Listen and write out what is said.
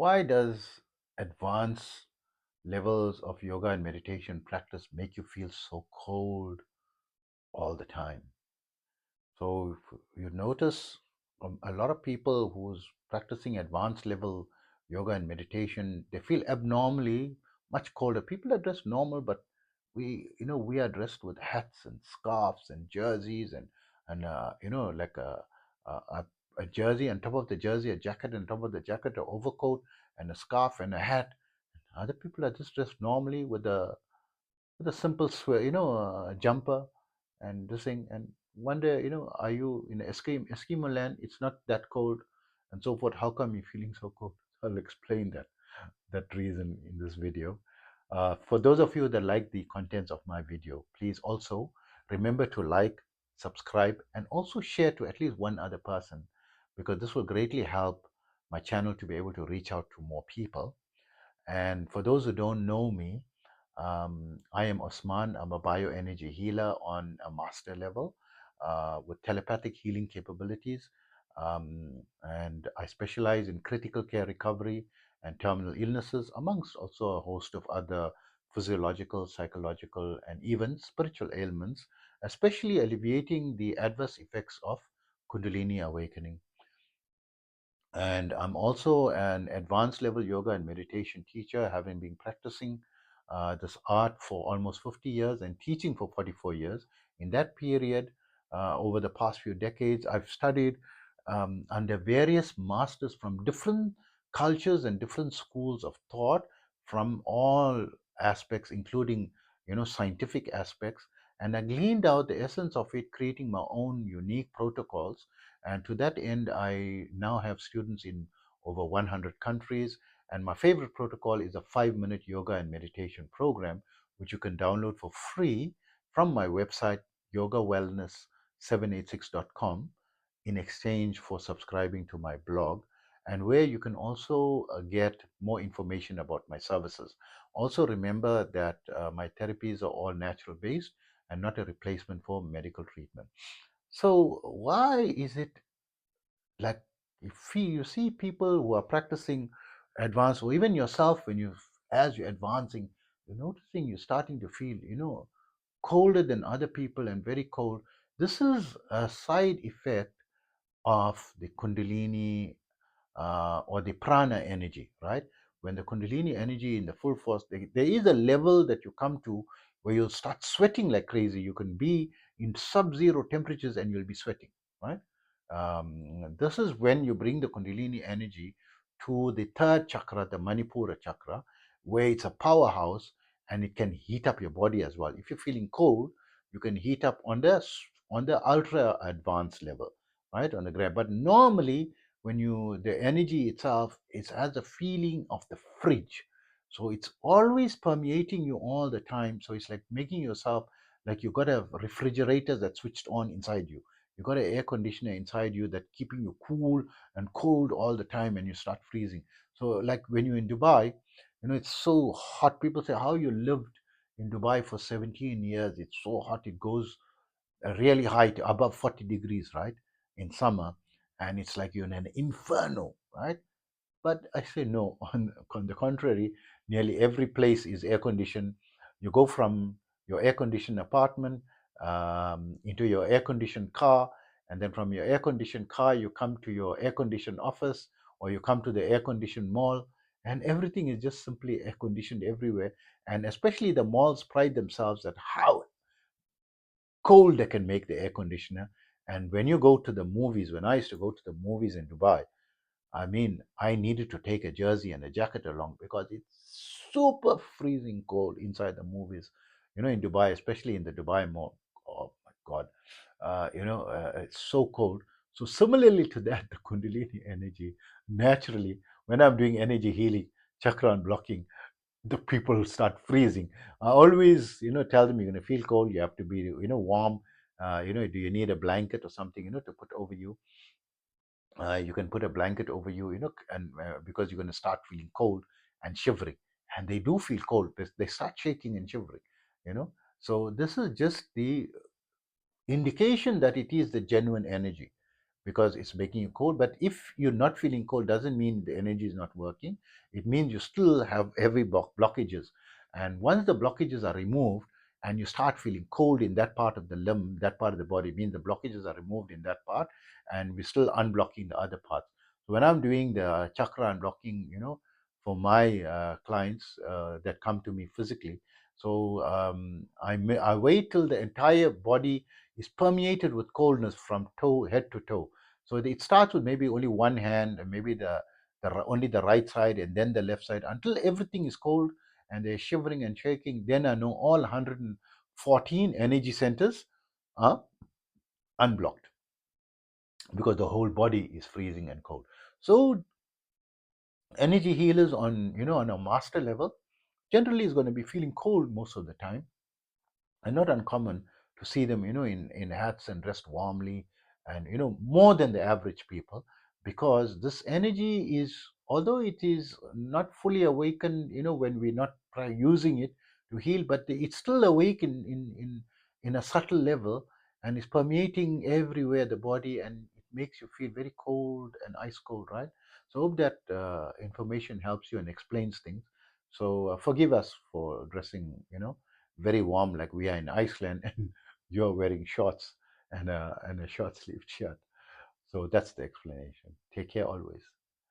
Why does advanced levels of yoga and meditation practice make you feel so cold all the time? So if you notice a lot of people who's practicing advanced level yoga and meditation, they feel abnormally much colder. People are dressed normal, but we are dressed with hats and scarves and jerseys and like a jersey on top of the jersey, a jacket on top of the jacket, an overcoat and a scarf and a hat. Other people are just dressed normally with a simple jumper and this thing, and wonder, are you in Eskimo land? It's not that cold, and so forth. How come you're feeling so cold? I'll explain that reason in this video. For those of you that like the contents of my video, please also remember to like, subscribe, and also share to at least one other person, because this will greatly help my channel to be able to reach out to more people. And for those who don't know me, I am Osman. I'm a bioenergy healer on a master level with telepathic healing capabilities. And I specialize in critical care recovery and terminal illnesses, amongst also a host of other physiological, psychological, and even spiritual ailments, especially alleviating the adverse effects of Kundalini awakening. And I'm also an advanced level yoga and meditation teacher, having been practicing this art for almost 50 years and teaching for 44 years. In that period, over the past few decades, I've studied under various masters from different cultures and different schools of thought, from all aspects, including scientific aspects, and I gleaned out the essence of it, creating my own unique protocols. And to that end, I now have students in over 100 countries. And my favorite protocol is a 5-minute yoga and meditation program, which you can download for free from my website, yogawellness786.com, in exchange for subscribing to my blog, and where you can also get more information about my services. Also, remember that my therapies are all natural based and not a replacement for medical treatment. So, why is it like, you see people who are practicing advanced, or even yourself, when you, as you're advancing, you're noticing you're starting to feel colder than other people and very cold? This is a side effect of the kundalini or the prana energy, right? When the kundalini energy in the full force, there is a level that you come to where you'll start sweating like crazy. You can be in sub-zero temperatures and you'll be sweating, right? This is when you bring the kundalini energy to the third chakra, the manipura chakra, where it's a powerhouse and it can heat up your body as well. If you're feeling cold, you can heat up on the ultra advanced level, right, on the grab. But normally, when you, the energy itself, it has a feeling of the fridge, so it's always permeating you all the time. So it's like making yourself like you got a refrigerator that's switched on inside you. You got an air conditioner inside you that keeping you cool and cold all the time, and you start freezing. So like when you're in Dubai, it's so hot. People say, how you lived in Dubai for 17 years? It's so hot, it goes really high to above 40 degrees, right, in summer, and it's like you're in an inferno, right? But I say no. On the contrary, nearly every place is air conditioned. You go from your air conditioned apartment into your air conditioned car, and then from your air conditioned car, you come to your air conditioned office, or you come to the air conditioned mall, and everything is just simply air conditioned everywhere. And especially the malls pride themselves at how cold they can make the air conditioner. And when you go to the movies, when I used to go to the movies in Dubai, I mean, I needed to take a jersey and a jacket along because it's super freezing cold inside the movies, in Dubai, especially in the Dubai Mall. Oh my God. It's so cold. So, similarly to that, the Kundalini energy, naturally, when I'm doing energy healing, chakra unblocking, the people start freezing. I always, tell them, you're going to feel cold, you have to be, warm. Do you need a blanket or something, to put over you? You can put a blanket over you, and because you're going to start feeling cold and shivering, and they do feel cold. They start shaking and shivering, you know. So this is just the indication that it is the genuine energy. because it's making you cold. But if you're not feeling cold, doesn't mean the energy is not working. It means you still have heavy blockages. And once the blockages are removed and you start feeling cold in that part of the limb, that part of the body, means the blockages are removed in that part, and we're still unblocking the other parts. So when I'm doing the chakra unblocking, for my clients that come to me physically, so I wait till the entire body is permeated with coldness from head to toe. So it starts with maybe only one hand, and maybe only the right side, and then the left side, until everything is cold and they're shivering and shaking. Then I know all 114 energy centers are unblocked because the whole body is freezing and cold. So energy healers on a master level generally is going to be feeling cold most of the time, and not uncommon to see them, in hats and dressed warmly, and more than the average people, because this energy is, although it is not fully awakened, when we're not using it to heal, but it's still awake in a subtle level, and is permeating everywhere the body, and it makes you feel very cold and ice cold, right? So I hope that information helps you and explains things. So forgive us for dressing, very warm like we are in Iceland, and you're wearing shorts and a short sleeved shirt. So that's the explanation. Take care always.